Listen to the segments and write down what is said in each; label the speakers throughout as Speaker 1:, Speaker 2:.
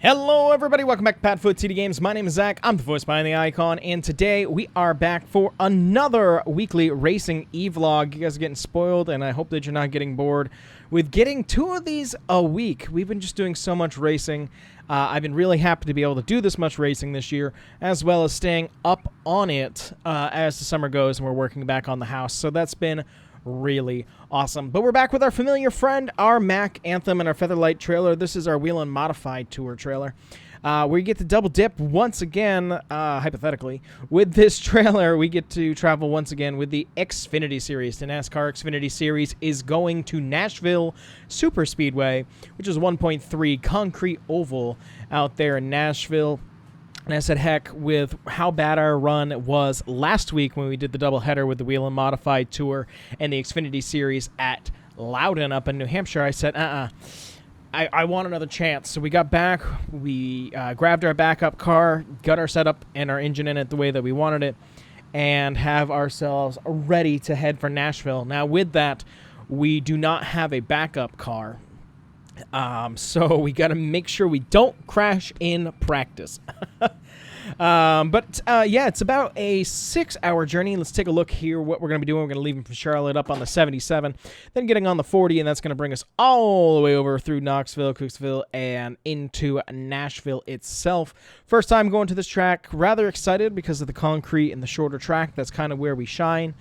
Speaker 1: Hello everybody, welcome back to PadFootTD Games. My name is Zach, I'm the voice behind the icon, and today we are back for another weekly racing e-vlog. You guys are getting spoiled, and I hope that you're not getting bored with getting 2 of these a week. We've been just doing so much racing. I've been really happy to be able to do this much racing this year, as well as staying up on it as the summer goes and we're working back on the house. So that's been really awesome. But we're back with our familiar friend, our Mac Anthem, and our Featherlight trailer. This is our Wheel and Modified Tour trailer, where you get to double dip once again, hypothetically. With this trailer, we get to travel once again with the Xfinity Series. The Nascar Xfinity Series is going to Nashville Superspeedway, which is 1.3 concrete oval out there in Nashville. And I said, heck, with how bad our run was last week when we did the doubleheader with the Wheel and Modified Tour and the Xfinity Series at Loudon up in New Hampshire, I said, I want another chance. So we got back, we grabbed our backup car, got our setup and our engine in it the way that we wanted it, and have ourselves ready to head for Nashville. Now, with that, we do not have a backup car. So we got to make sure we don't crash in practice. Yeah, it's about a 6-hour journey. Let's take a look here what we're going to be doing. We're going to leave from Charlotte up on the 77, then getting on the 40, and that's going to bring us all the way over through Knoxville, Cooksville, and into Nashville itself. First time going to this track. Rather excited because of the concrete and the shorter track. That's kind of where we shine,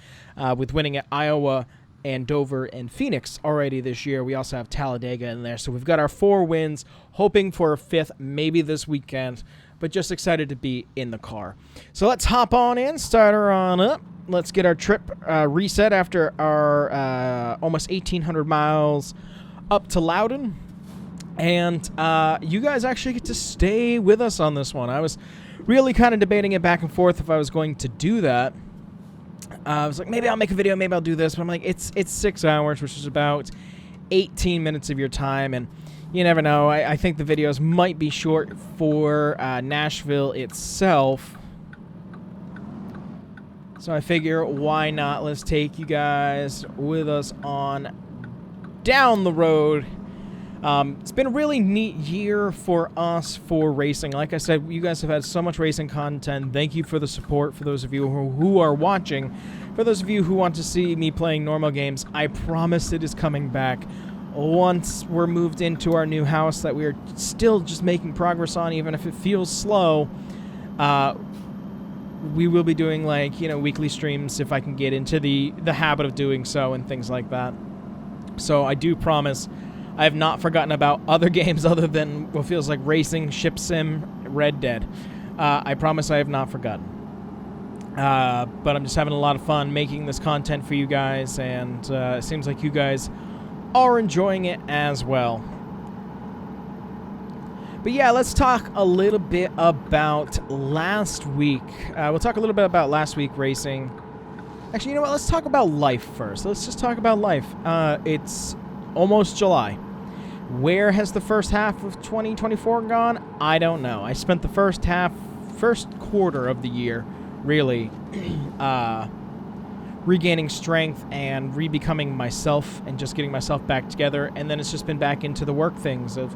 Speaker 1: with winning at Iowa and Dover and Phoenix already this year. We also have Talladega in there. So we've got our 4 wins, hoping for a 5th maybe this weekend, but just excited to be in the car. So let's hop on in, start her on up. Let's get our trip reset after our almost 1,800 miles up to Loudon. And you guys actually get to stay with us on this one. I was really kind of debating it back and forth if I was going to do that. I was like, maybe I'll make a video, maybe I'll do this. But I'm like, it's 6 hours, which is about 18 minutes of your time. And you never know. I think the videos might be short for Nashville itself. So I figure, why not? Let's take you guys with us on down the road. It's been a really neat year for us for racing. Like I said, you guys have had so much racing content. Thank you for the support. For those of you who are watching, for those of you who want to see me playing normal games, I promise it is coming back. Once we're moved into our new house that we are still just making progress on, even if it feels slow, we will be doing, like, weekly streams if I can get into the habit of doing so and things like that. So I do promise I have not forgotten about other games other than what feels like racing, Ship Sim, Red Dead. I promise I have not forgotten. But I'm just having a lot of fun making this content for you guys, and it seems like you guys are enjoying it as well. But yeah, let's talk a little bit about last week. We'll talk a little bit about last week racing. Actually, you know what? Let's talk about life first. Let's just talk about life. It's almost July. Where has the first half of 2024 gone? I don't know. I spent the first quarter of the year really regaining strength and re-becoming myself and just getting myself back together. And then it's just been back into the work things of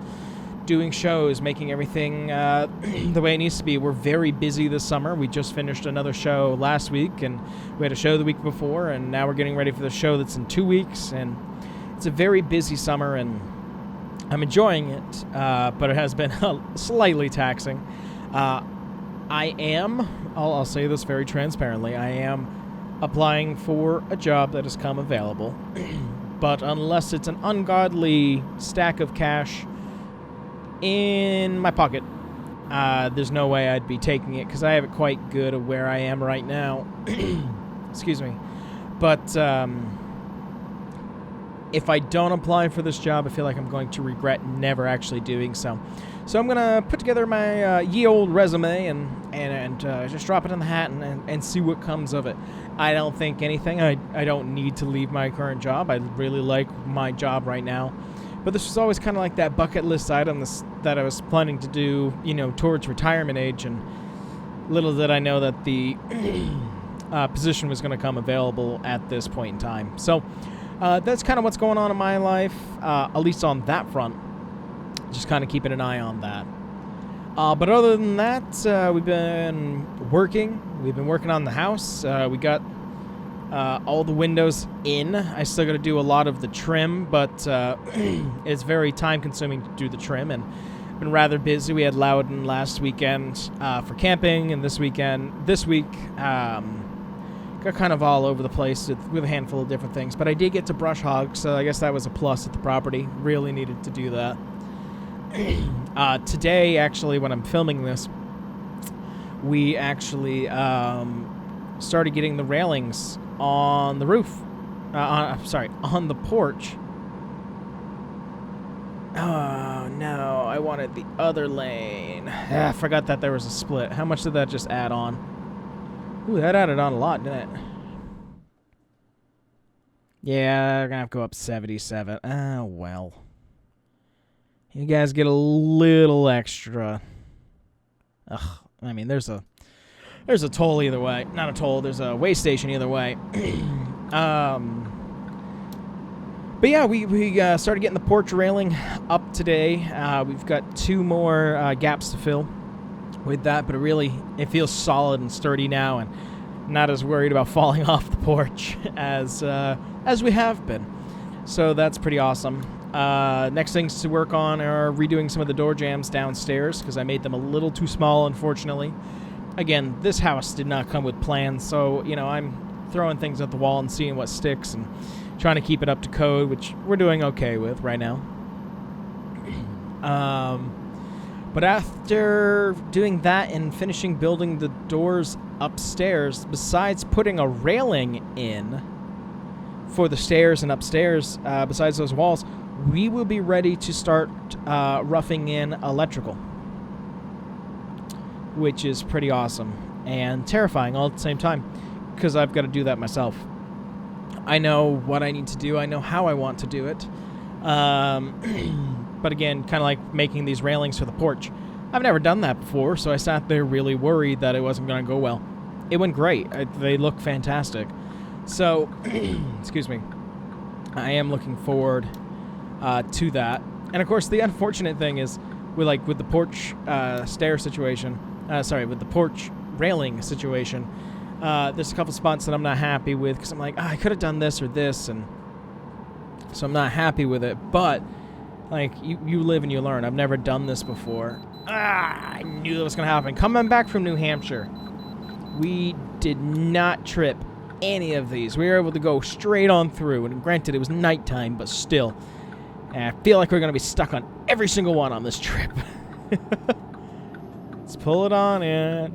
Speaker 1: doing shows, making everything the way it needs to be. We're very busy this summer. We just finished another show last week, and we had a show the week before, and now we're getting ready for the show that's in 2 weeks. And it's a very busy summer, and I'm enjoying it, but it has been slightly taxing. I'll say this very transparently, I am applying for a job that has come available, but unless it's an ungodly stack of cash in my pocket, there's no way I'd be taking it, because I have it quite good of where I am right now. Excuse me. But if I don't apply for this job, I feel like I'm going to regret never actually doing so. So I'm going to put together my ye old resume and just drop it in the hat and see what comes of it. I don't think anything. I don't need to leave my current job. I really like my job right now. But this was always kind of like that bucket list item that I was planning to do, towards retirement age. And little did I know that the position was going to come available at this point in time. So that's kind of what's going on in my life, at least on that front. Just kind of keeping an eye on that. But other than that, we've been working. We've been working on the house. We got all the windows in. I still got to do a lot of the trim, but it's very time-consuming to do the trim, and been rather busy. We had Loudon last weekend for camping, and this week got kind of all over the place with a handful of different things. But I did get to brush hog, so I guess that was a plus at the property. Really needed to do that. Today, actually, when I'm filming this, we actually started getting the railings on the roof. On the porch. Oh, no, I wanted the other lane. I forgot that there was a split. How much did that just add on? Ooh, that added on a lot, didn't it? Yeah, I'm gonna have to go up 77. Oh, well. You guys get a little extra. Ugh, I mean, there's a toll either way. Not a toll, there's a way station either way. But yeah, we started getting the porch railing up today. We've got 2 more gaps to fill with that, but it feels solid and sturdy now, and not as worried about falling off the porch as we have been. So that's pretty awesome. Next things to work on are redoing some of the door jambs downstairs, because I made them a little too small, unfortunately. Again, this house did not come with plans, so, you know, I'm throwing things at the wall and seeing what sticks and trying to keep it up to code, which we're doing okay with right now. But after doing that and finishing building the doors upstairs, besides putting a railing in for the stairs and upstairs, besides those walls, we will be ready to start roughing in electrical, which is pretty awesome and terrifying all at the same time, because I've got to do that myself. I know what I need to do. I know how I want to do it. But again, kind of like making these railings for the porch. I've never done that before, so I sat there really worried that it wasn't going to go well. It went great. They look fantastic. So, excuse me, I am looking forward to that. And of course, the unfortunate thing is, with the porch stair situation, with the porch railing situation, there's a couple spots that I'm not happy with, because I'm like, I could have done this or this, and so I'm not happy with it. But like, you live and you learn. I've never done this before. I knew that was going to happen. Coming back from New Hampshire, we did not trip any of these. We were able to go straight on through. And granted, it was nighttime, but still. And I feel like we're going to be stuck on every single one on this trip. Let's pull it on in.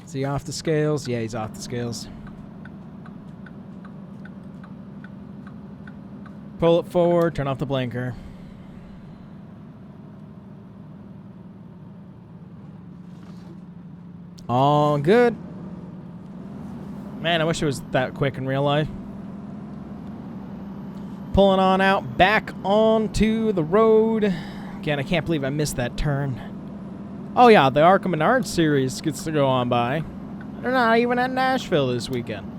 Speaker 1: Is he off the scales? Yeah, he's off the scales. Pull it forward, turn off the blinker. All good. Man, I wish it was that quick in real life. Pulling on out, back onto the road. Again, I can't believe I missed that turn. Oh yeah, the Arkham Menard series gets to go on by. They're not even at Nashville this weekend.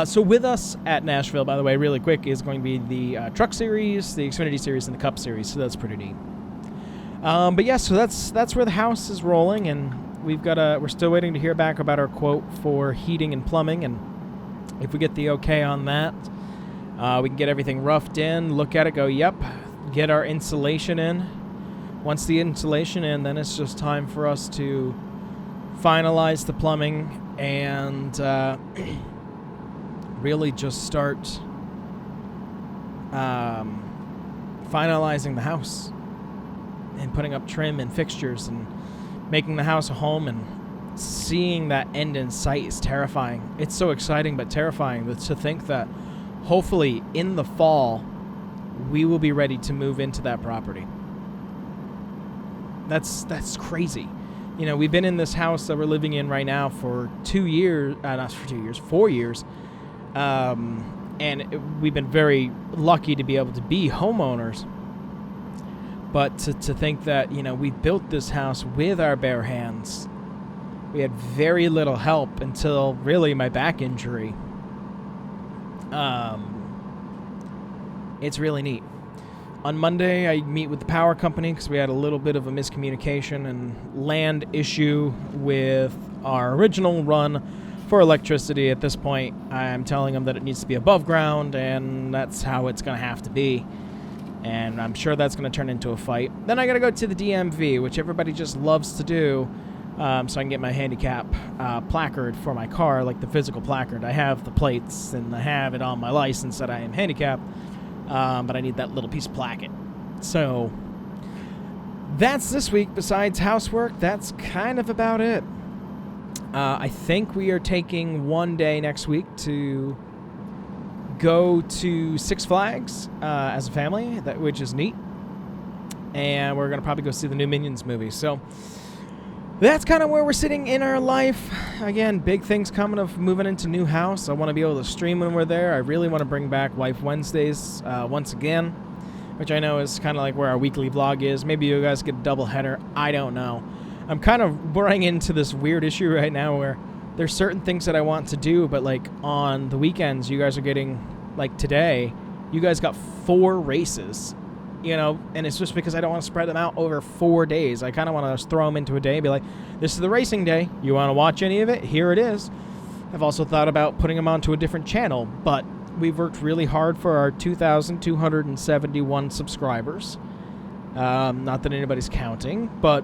Speaker 1: So with us at Nashville, by the way, really quick, is going to be the Truck Series, the Xfinity Series, and the Cup Series. So that's pretty neat. But yeah, so that's where the house is rolling, and we're still waiting to hear back about our quote for heating and plumbing, and if we get the okay on that, we can get everything roughed in, look at it, go, yep, get our insulation in. Once the insulation in, then it's just time for us to finalize the plumbing and really just start finalizing the house and putting up trim and fixtures and making the house a home, and seeing that end in sight is terrifying. It's so exciting but terrifying to think that hopefully in the fall we will be ready to move into that property. That's crazy. You know, we've been in this house that we're living in right now for 2 years, not for 2 years, 4 years. And we've been very lucky to be able to be homeowners. But to think that, you know, we built this house with our bare hands. We had very little help until really my back injury. It's really neat. On Monday, I meet with the power company because we had a little bit of a miscommunication and land issue with our original run for electricity. At this point, I'm telling them that it needs to be above ground, and that's how it's going to have to be. And I'm sure that's going to turn into a fight. Then I got to go to the DMV, which everybody just loves to do, so I can get my handicap placard for my car, like the physical placard. I have the plates, and I have it on my license that I am handicapped. But I need that little piece of placket. So that's this week. Besides housework, that's kind of about it. I think we are taking one day next week to go to Six Flags as a family, which is neat. And we're going to probably go see the new Minions movie. So that's kind of where we're sitting in our life. Again, big things coming of moving into new house. I want to be able to stream when we're there. I really want to bring back Wife Wednesdays once again, which I know is kind of like where our weekly vlog is. Maybe you guys get a double header. I don't know. I'm kind of running into this weird issue right now where there's certain things that I want to do, but like on the weekends, you guys are getting, like today, you guys got 4 races. You know, and it's just because I don't want to spread them out over 4 days. I kind of want to just throw them into a day and be like, this is the racing day. You want to watch any of it? Here it is. I've also thought about putting them onto a different channel, but we've worked really hard for our 2,271 subscribers. Not that anybody's counting, but,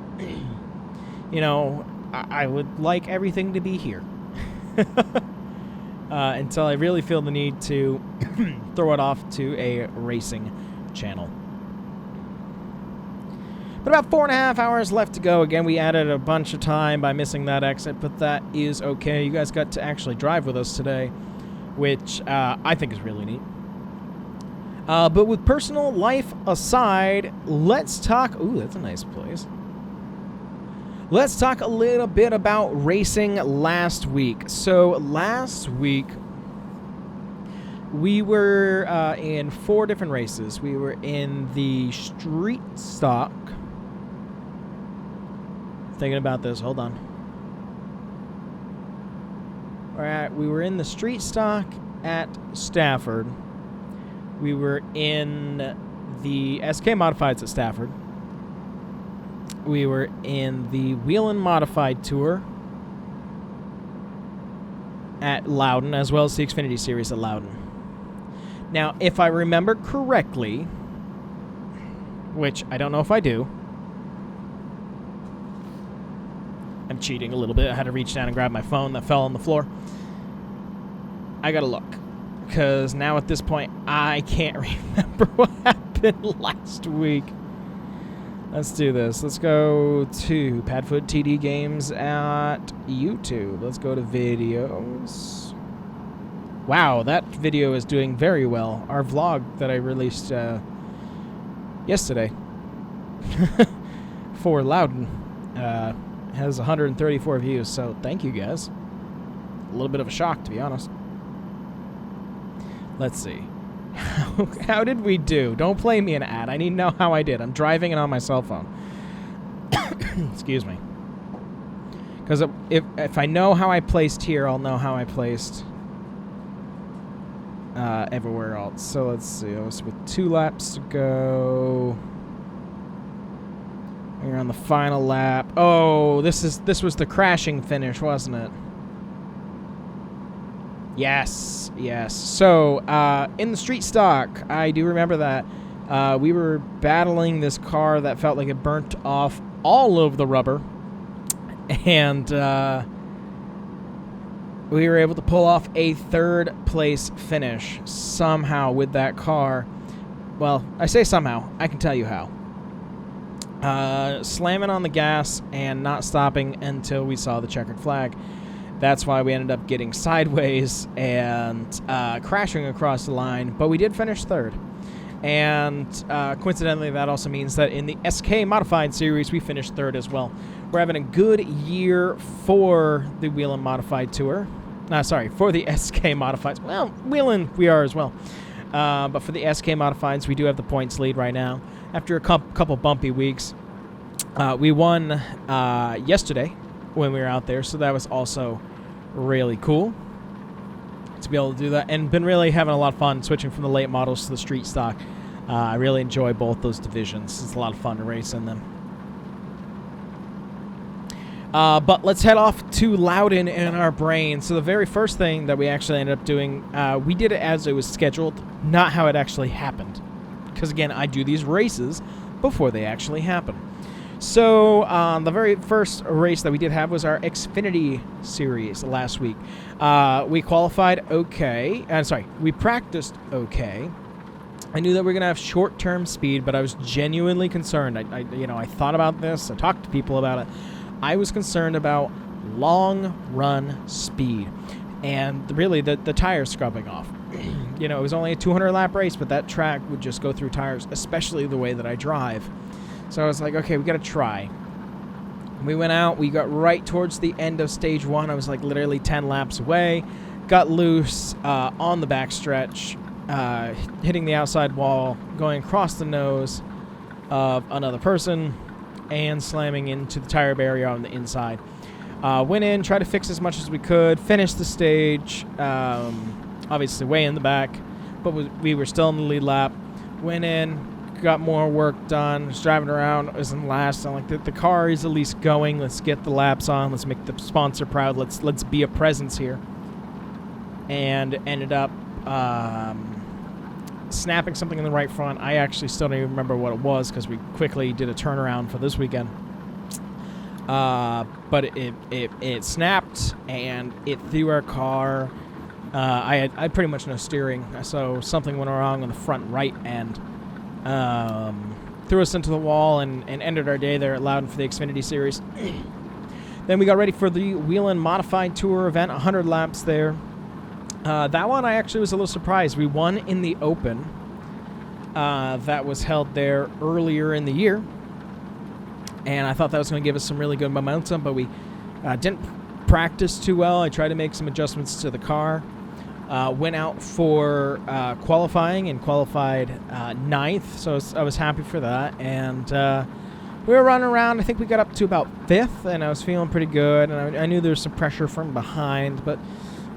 Speaker 1: you know, I would like everything to be here. Until I really feel the need to throw it off to a racing channel. But about 4.5 hours left to go. Again, we added a bunch of time by missing that exit, but that is okay. You guys got to actually drive with us today, which I think is really neat. But with personal life aside, let's talk... Ooh, that's a nice place. Let's talk a little bit about racing last week. So last week, we were in 4 different races. We were in the street stock. Thinking about this, hold on. Alright, we were in the street stock at Stafford. We were in the SK Modifieds at Stafford. We were in the Whelen Modified Tour at Loudon, as well as the Xfinity Series at Loudon. Now, if I remember correctly, which I don't know if I do, I'm cheating a little bit. I had to reach down and grab my phone that fell on the floor. I gotta look, because now at this point, I can't remember what happened last week. Let's do this. Let's go to PadFootTD Games at YouTube. Let's go to videos. Wow, that video is doing very well. Our vlog that I released yesterday for Loudon has 134 views, so thank you guys. A little bit of a shock, to be honest. Let's see. How did we do? Don't play me an ad. I need to know how I did. I'm driving and on my cell phone. Excuse me. Because if I know how I placed here, I'll know how I placed everywhere else. So let's see. I was with 2 laps to go. We're on the final lap. Oh, this was the crashing finish, wasn't it? Yes, yes. So, in the street stock, I do remember that we were battling this car that felt like it burnt off all of the rubber, and we were able to pull off a 3rd place finish somehow with that car. Well, I say somehow. I can tell you how. Slamming on the gas and not stopping until we saw the checkered flag. That's why we ended up getting sideways and crashing across the line, but we did finish 3rd. And coincidentally, that also means that in the SK Modified Series, we finished 3rd as well. We're having a good year for the Whelen Modified Tour. For the SK Modifieds. Well, Whelen we are as well. But for the SK Modifieds, we do have the points lead right now. After a couple bumpy weeks, we won yesterday when we were out there, so that was also really cool. to be able to do that, and been really having a lot of fun switching from the late models to the street stock. I really enjoy both those divisions. It's a lot of fun to race in them. But let's head off to Loudon in our brain. So the very first thing that we actually ended up doing, we did it as it was scheduled, not how it actually happened. Because again, I do these races before they actually happen. So the very first race that we did have was our Xfinity Series last week. We qualified okay. We practiced okay. I knew that we were going to have short-term speed, but I was genuinely concerned. I thought about this. I talked to people about it. I was concerned about long-run speed and really the tires scrubbing off. It was only a 200-lap race, but that track would just go through tires, especially the way that I drive. So I was like, okay, we got to try. We went out. We got right towards the end of stage 1. I was like literally 10 laps away. Got loose on the backstretch, hitting the outside wall, going across the nose of another person, and slamming into the tire barrier on the inside. Went in, tried to fix as much as we could, finished the stage, obviously way in the back, but we were still in the lead lap. Went in, got more work done, was driving around, was in last. I'm like, the car is at least going. Let's get the laps on. Let's make the sponsor proud. Let's be a presence here. And ended up snapping something in the right front. I actually still don't even remember what it was because we quickly did a turnaround for this weekend. But it snapped and it threw our car. I had pretty much no steering, so something went wrong on the front right end. Threw us into the wall and ended our day there at Loudon for the Xfinity Series. Then we got ready for the Whelen Modified Tour event, 100 laps there. That one I actually was a little surprised. We won in the Open that was held there earlier in the year. And I thought that was going to give us some really good momentum, but we didn't practice too well. I tried to make some adjustments to the car. Went out for qualifying and qualified 9th, so I was happy for that. And we were running around. I think we got up to about 5th, and I was feeling pretty good. And I knew there was some pressure from behind, but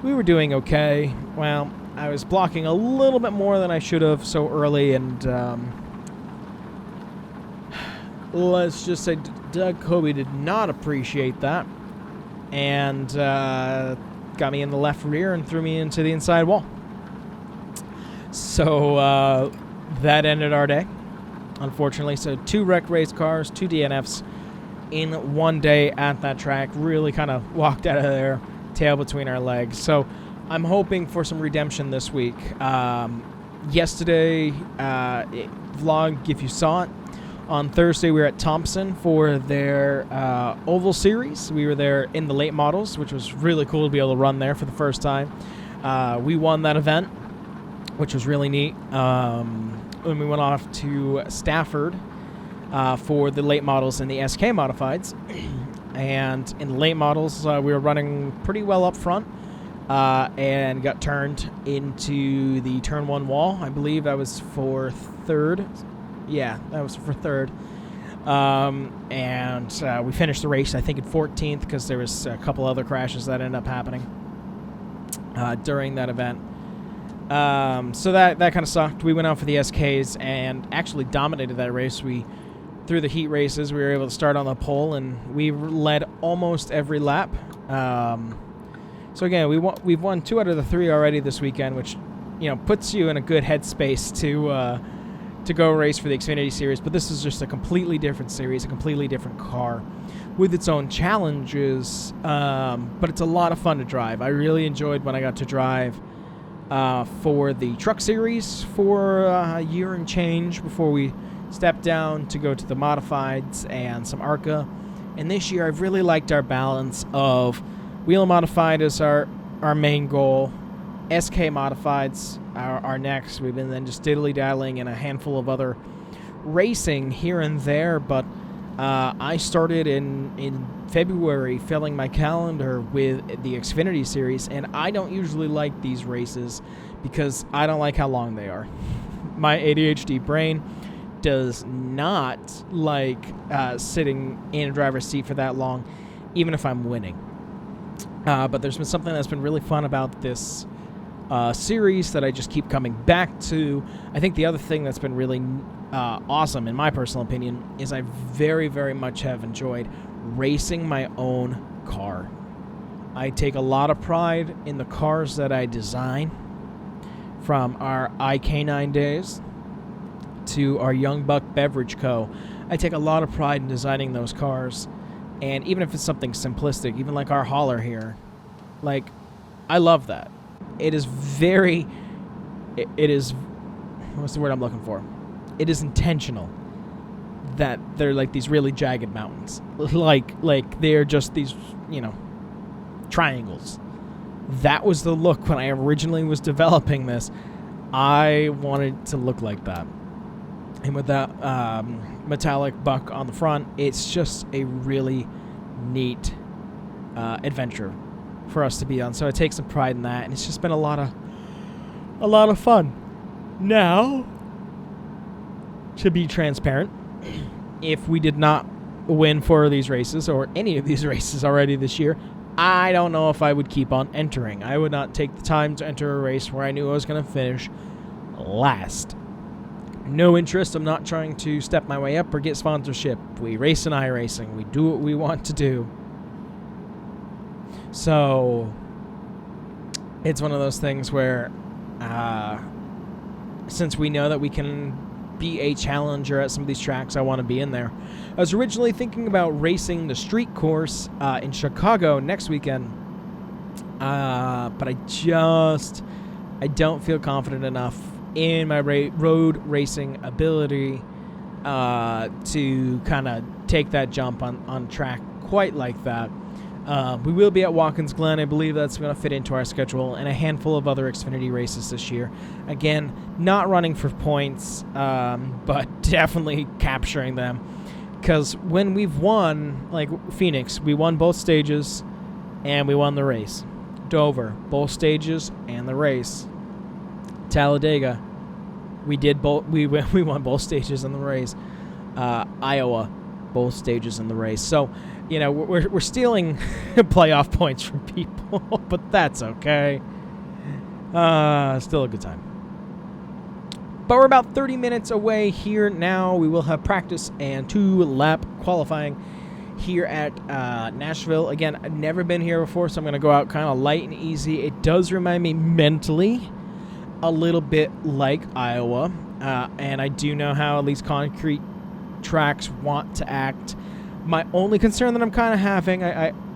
Speaker 1: we were doing okay. Well, I was blocking a little bit more than I should have so early, and let's just say Doug Kobe did not appreciate that, and got me in the left rear and threw me into the inside wall. So that ended our day, unfortunately. So 2 wrecked race cars, 2 DNFs in one day at that track. Really kind of walked out of there, tail between our legs. So I'm hoping for some redemption this week. Yesterday, vlog, if you saw it, on Thursday we were at Thompson for their oval series. We were there in the late models, which was really cool to be able to run there for the first time. We won that event, which was really neat. And we went off to Stafford for the late models and the SK modifieds. And in the late models, we were running pretty well up front and got turned into the turn 1 wall. I believe that was for 3rd. Yeah, that was for 3rd. And we finished the race, I think, in 14th because there was a couple other crashes that ended up happening during that event. So that kind of sucked. We went out for the SKs and actually dominated that race. Through the heat races, we were able to start on the pole, and we led almost every lap. So again, we've won 2 out of the 3 already this weekend, which puts you in a good headspace to go race for the Xfinity Series. But this is just a completely different series, a completely different car with its own challenges. But it's a lot of fun to drive. I really enjoyed when I got to drive for the Truck Series for a year and change before we stepped down to go to the Modifieds and some ARCA. And this year I've really liked our balance of Whelen Modified as our main goal, SK Modifieds are next. We've been then just diddly-daddling in a handful of other racing here and there, but I started in February filling my calendar with the Xfinity Series, and I don't usually like these races because I don't like how long they are. My ADHD brain does not like sitting in a driver's seat for that long, even if I'm winning. But there's been something that's been really fun about this series that I just keep coming back to. I think the other thing that's been really awesome, in my personal opinion, is I very, very much have enjoyed racing my own car. I take a lot of pride in the cars that I design, from our IK9 days to our Young Buck Beverage Co. I take a lot of pride in designing those cars, and even if it's something simplistic, even like our hauler here, like, I love that. It is very, it is, what's the word I'm looking for? It is intentional that they're like these really jagged mountains. Like they're just these, you know, triangles. That was the look when I originally was developing this. I wanted to look like that. And with that metallic buck on the front, it's just a really neat adventure for us to be on. So I take some pride in that, and it's just been a lot of fun. Now, to be transparent, if we did not win 4 of these races, or any of these races already this year, I don't know if I would keep on entering. I would not take the time to enter a race where I knew I was going to finish last. No interest. I'm not trying to step my way up or get sponsorship. We race in iRacing. We do what we want to do. So it's one of those things where since we know that we can be a challenger at some of these tracks, I want to be in there. I was originally thinking about racing the street course in Chicago next weekend, but I don't feel confident enough in my road racing ability to kind of take that jump on track quite like that. We will be at Watkins Glen. I believe that's going to fit into our schedule, and a handful of other Xfinity races this year. Again, not running for points, but definitely capturing them. Because when we've won, like Phoenix, we won both stages, and we won the race. Dover, both stages and the race. Talladega, we did both. We won both stages in the race. Iowa, both stages in the race. So, you know, we're stealing playoff points from people, but that's okay. Still a good time. But we're about 30 minutes away here now. We will have practice and 2-lap qualifying here at Nashville. Again, I've never been here before, so I'm going to go out kind of light and easy. It does remind me mentally a little bit like Iowa, and I do know how at least concrete tracks want to act. My only concern that I'm kind of having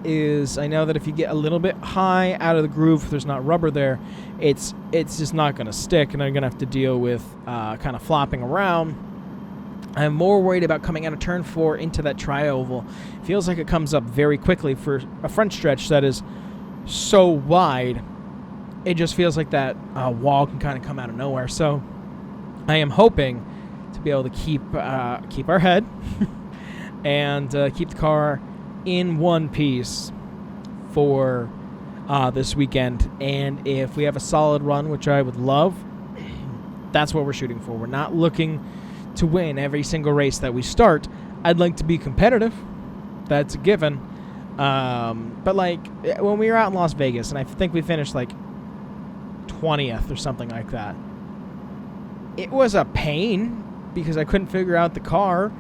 Speaker 1: is I know that if you get a little bit high out of the groove, if there's not rubber there, it's just not going to stick, and I'm going to have to deal with kind of flopping around. I'm more worried about coming out of turn 4 into that tri-oval. It feels like it comes up very quickly for a front stretch that is so wide. It just feels like that wall can kind of come out of nowhere. So I am hoping to be able to keep our head and keep the car in one piece for this weekend. And if we have a solid run, which I would love, that's what we're shooting for. We're not looking to win every single race that we start. I'd like to be competitive. That's a given. But like when we were out in Las Vegas, and I think we finished like 20th or something like that, it was a pain because I couldn't figure out the car,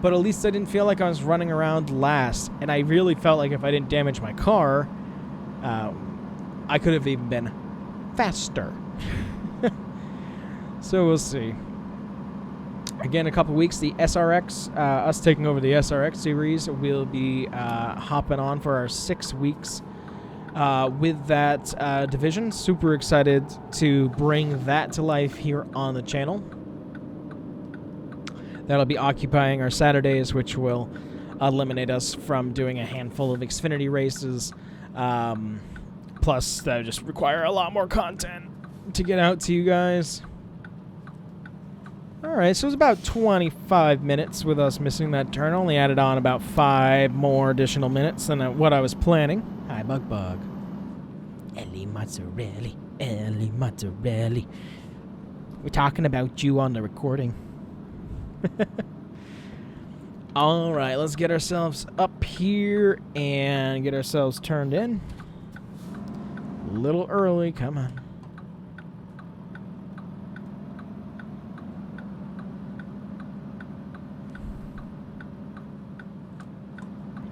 Speaker 1: but at least I didn't feel like I was running around last, and I really felt like if I didn't damage my car, I could have even been faster. So we'll see. Again, a couple weeks, the SRX, us taking over the SRX series, will be hopping on for our 6 weeks with that division. Super excited to bring that to life here on the channel. That'll be occupying our Saturdays, which will eliminate us from doing a handful of Xfinity races. Plus, that just require a lot more content to get out to you guys. All right, so it was about 25 minutes with us missing that turn. Only added on about 5 more additional minutes than what I was planning. Hi, Bug. Ellie Mozzarelli. We're talking about you on the recording. All right, let's get ourselves up here and get ourselves turned in. A little early, come on.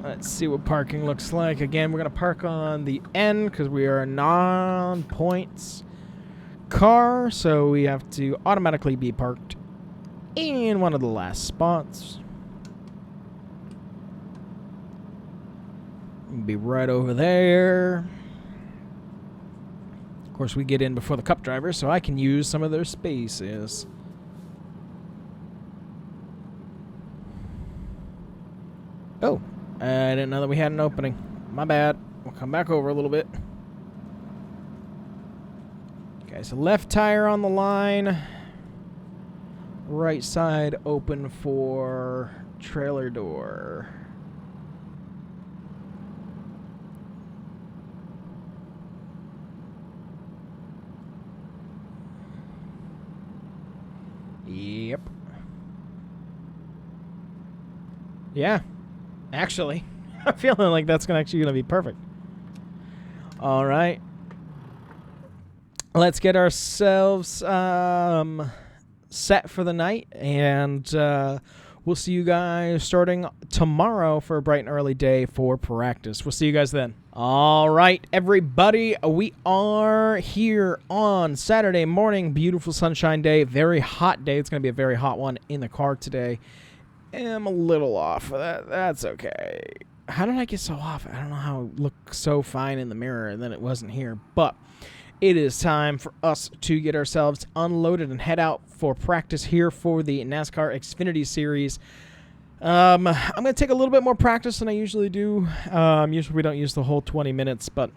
Speaker 1: Let's see what parking looks like. Again, we're going to park on the end because we are a non-points car, so we have to automatically be parked in one of the last spots. Be right over there. Of course, we get in before the cup drivers, so I can use some of their spaces. Oh, I didn't know that we had an opening. My bad. We'll come back over a little bit. Okay, so left tire on the line. Right side open for trailer door. Yep. Yeah. Actually, I'm feeling like that's actually going to be perfect. All right. Let's get ourselves set for the night, and we'll see you guys starting tomorrow for a bright and early day for practice. We'll see you guys then. All right, everybody, we are here on Saturday morning. Beautiful sunshine day, very hot day. It's going to be a very hot one in the car today. I'm a little off. That's okay. How did I get so off? I don't know how it looked so fine in the mirror and then it wasn't here. But it is time for us to get ourselves unloaded and head out for practice here for the NASCAR Xfinity Series. I'm going to take a little bit more practice than I usually do. Usually we don't use the whole 20 minutes, but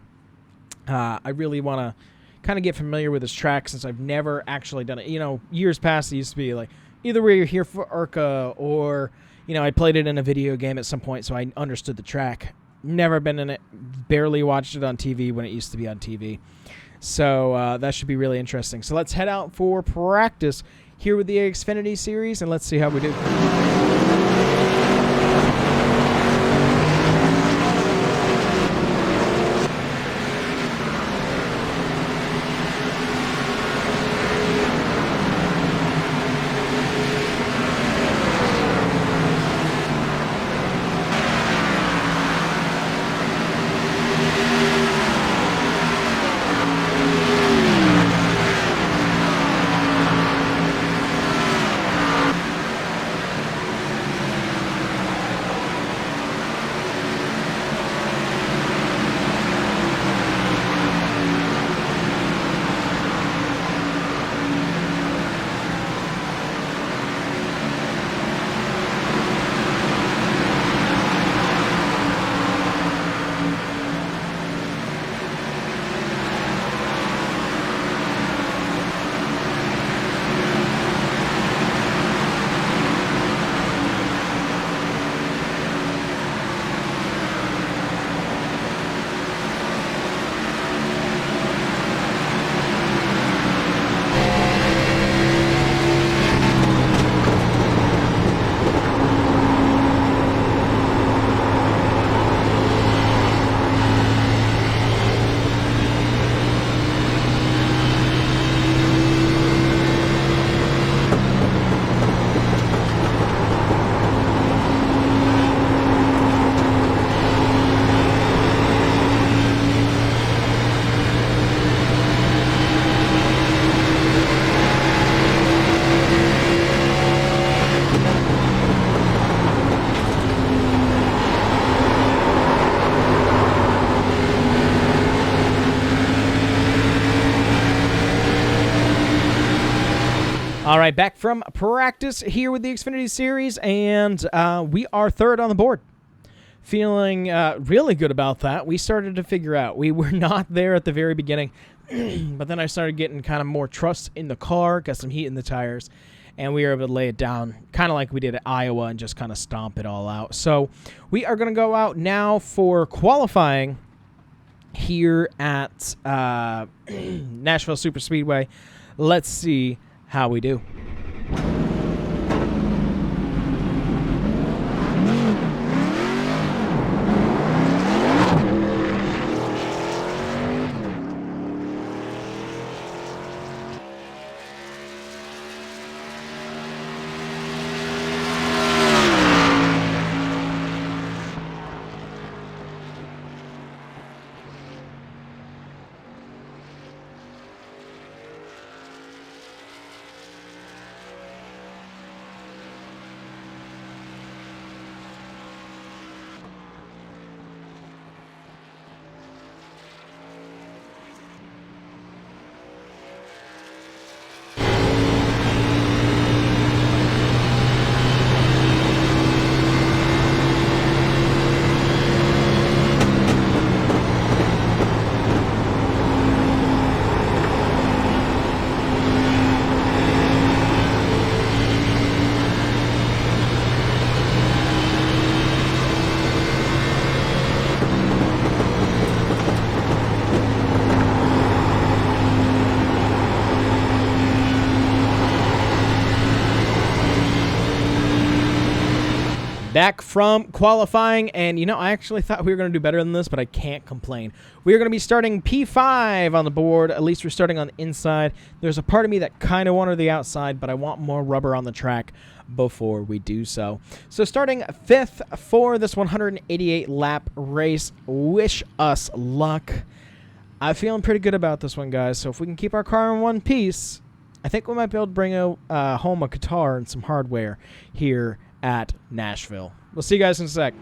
Speaker 1: I really want to kind of get familiar with this track since I've never actually done it. You know, years past it used to be like, either way you're here for ARCA or, you know, I played it in a video game at some point, so I understood the track. Never been in it. Barely watched it on TV when it used to be on TV. So that should be really interesting. So let's head out for practice here with the Xfinity Series, and let's see how we do. All right, back from practice here with the Xfinity Series, and we are third on the board. Feeling really good about that. We started to figure out. We were not there at the very beginning, but then I started getting kind of more trust in the car, got some heat in the tires, and we were able to lay it down kind of like we did at Iowa and just kind of stomp it all out. So we are going to go out now for qualifying here at Nashville Superspeedway. Let's see how we do. Back from qualifying, and you know, I actually thought we were going to do better than this, but I can't complain. We are going to be starting P5 on the board. At least we're starting on the inside. There's a part of me that kind of wanted the outside, but I want more rubber on the track before we do so. So starting 5th for this 188 lap race. Wish us luck. I'm feeling pretty good about this one, guys. So if we can keep our car in one piece, I think we might be able to bring home a guitar and some hardware here at Nashville. We'll see you guys in a sec.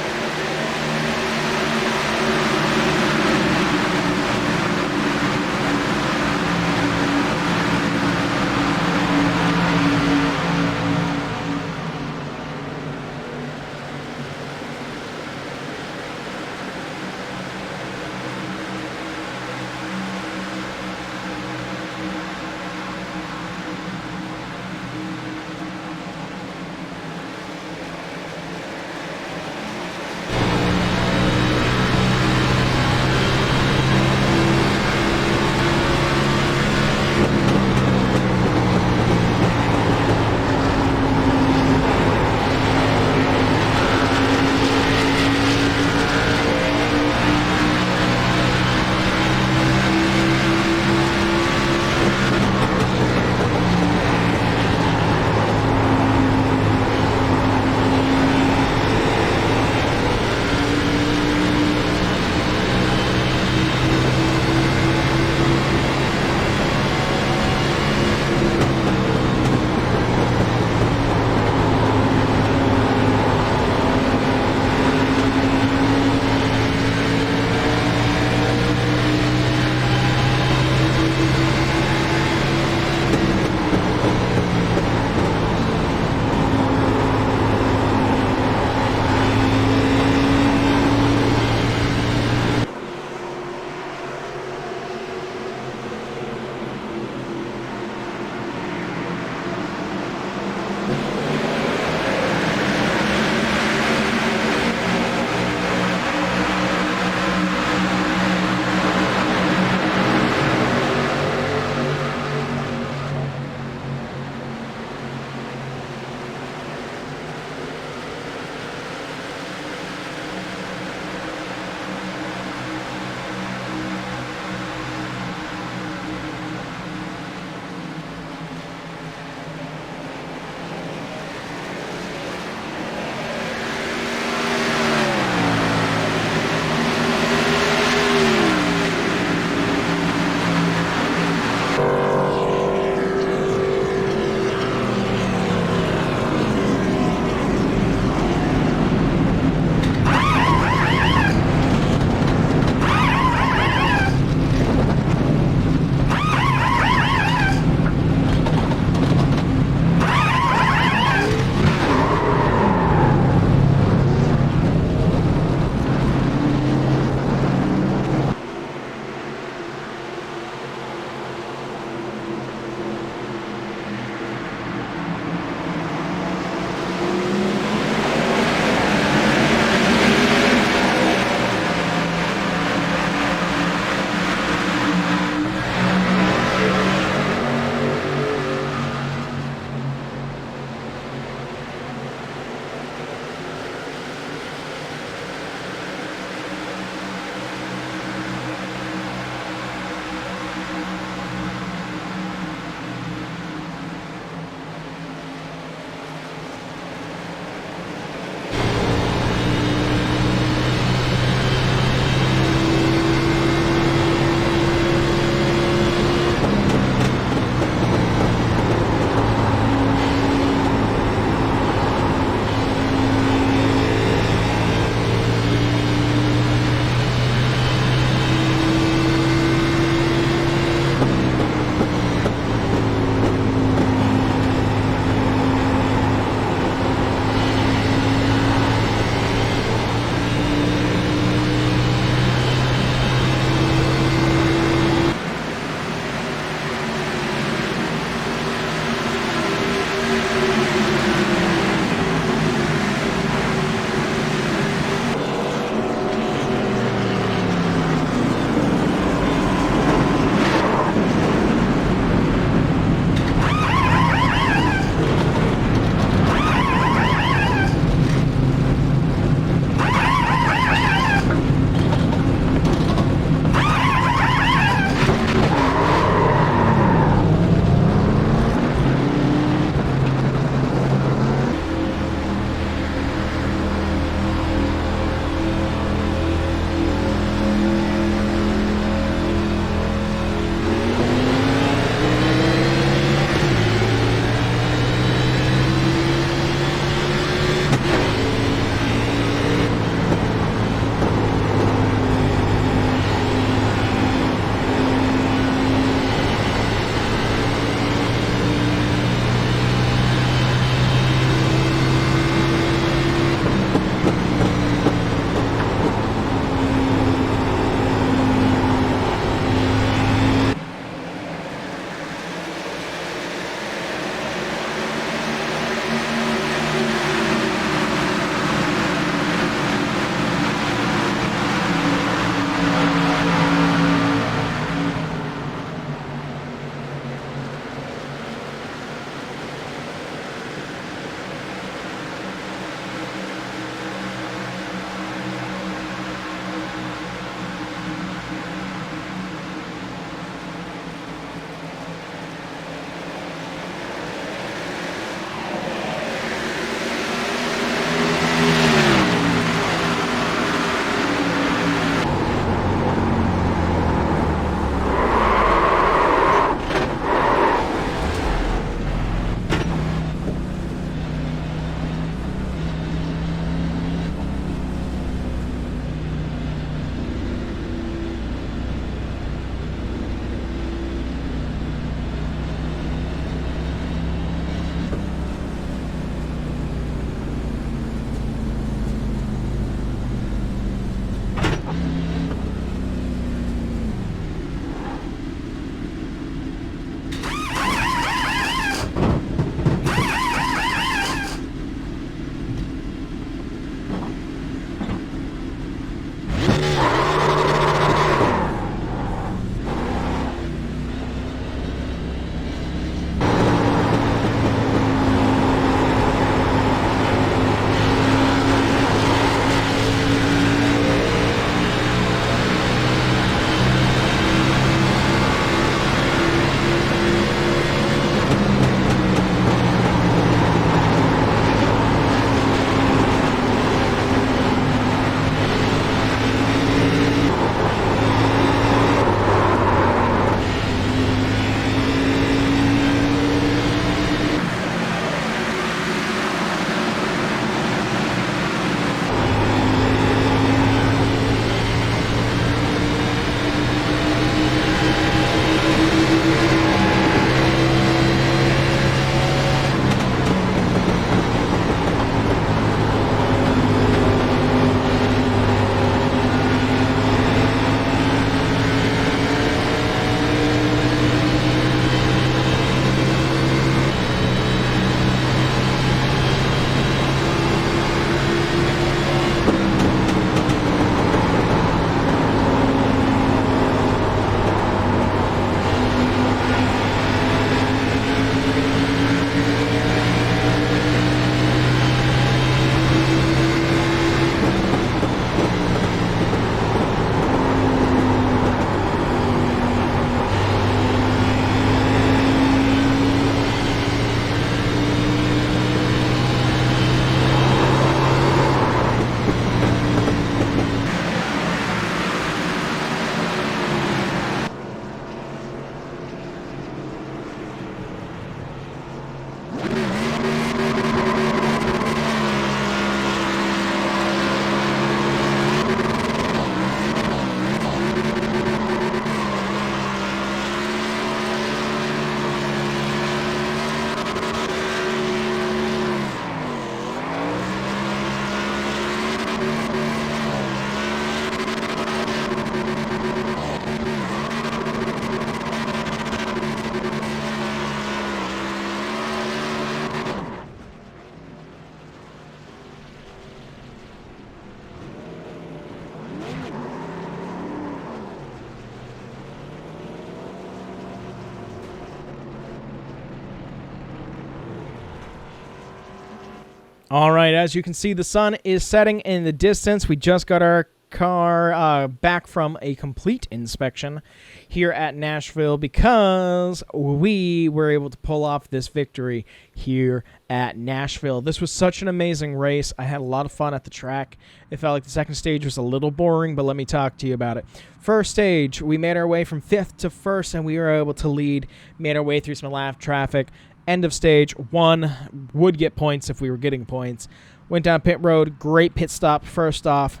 Speaker 1: All right, as you can see, the sun is setting in the distance. We just got our car back from a complete inspection here at Nashville because we were able to pull off this victory here at Nashville. This was such an amazing race. I had a lot of fun at the track. It felt like the second stage was a little boring, but let me talk to you about it. First stage, we made our way from 5th to 1st, and we were able to lead, made our way through some lap traffic. End of stage, one would get points if we were getting points. Went down pit road, great pit stop first off.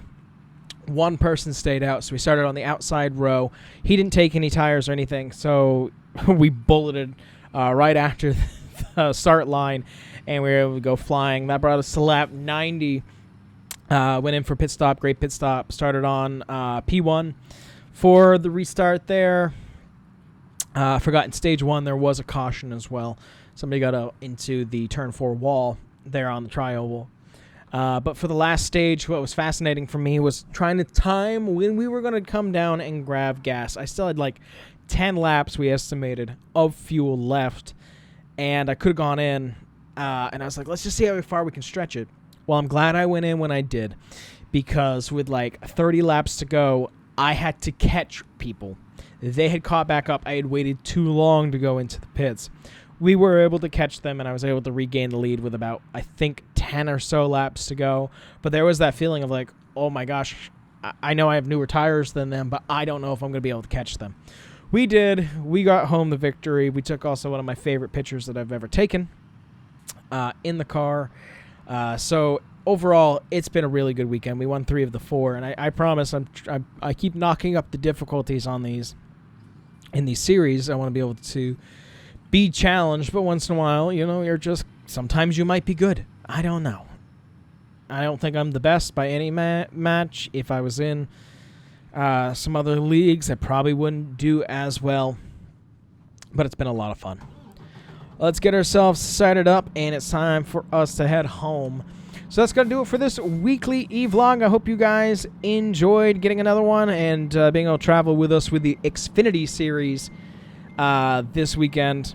Speaker 1: One person stayed out, so we started on the outside row. He didn't take any tires or anything, so we bulleted right after the start line, and we were able to go flying. That brought us to lap 90. Went in for pit stop, great pit stop. Started on P1 for the restart there. Forgot in stage 1 there was a caution as well. Somebody got into the turn 4 wall there on the tri-oval. But for the last stage, what was fascinating for me was trying to time when we were going to come down and grab gas. I still had like 10 laps, we estimated, of fuel left. And I could have gone in, and I was like, let's just see how far we can stretch it. Well, I'm glad I went in when I did, because with like 30 laps to go, I had to catch people. They had caught back up. I had waited too long to go into the pits. We were able to catch them, and I was able to regain the lead with about, I think, 10 or so laps to go. But there was that feeling of like, oh my gosh, I know I have newer tires than them, but I don't know if I'm going to be able to catch them. We did. We got home the victory. We took also one of my favorite pictures that I've ever taken in the car. So overall, it's been a really good weekend. We won 3 of the 4, and I promise I keep knocking up the difficulties on these in these series. I want to be able to be challenged, but once in a while, you know, sometimes you might be good. I don't know. I don't think I'm the best by any match. If I was in some other leagues, I probably wouldn't do as well, but it's been a lot of fun. Let's get ourselves started up, and it's time for us to head home. So that's going to do it for this weekly e-vlog. I hope you guys enjoyed getting another one and being able to travel with us with the Xfinity Series this weekend.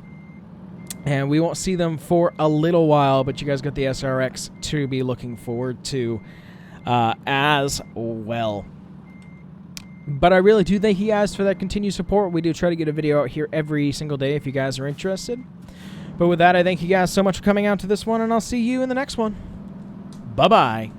Speaker 1: And we won't see them for a little while, but you guys got the SRX to be looking forward to as well. But I really do thank you guys for that continued support. We do try to get a video out here every single day if you guys are interested. But with that, I thank you guys so much for coming out to this one, and I'll see you in the next one. Bye-bye.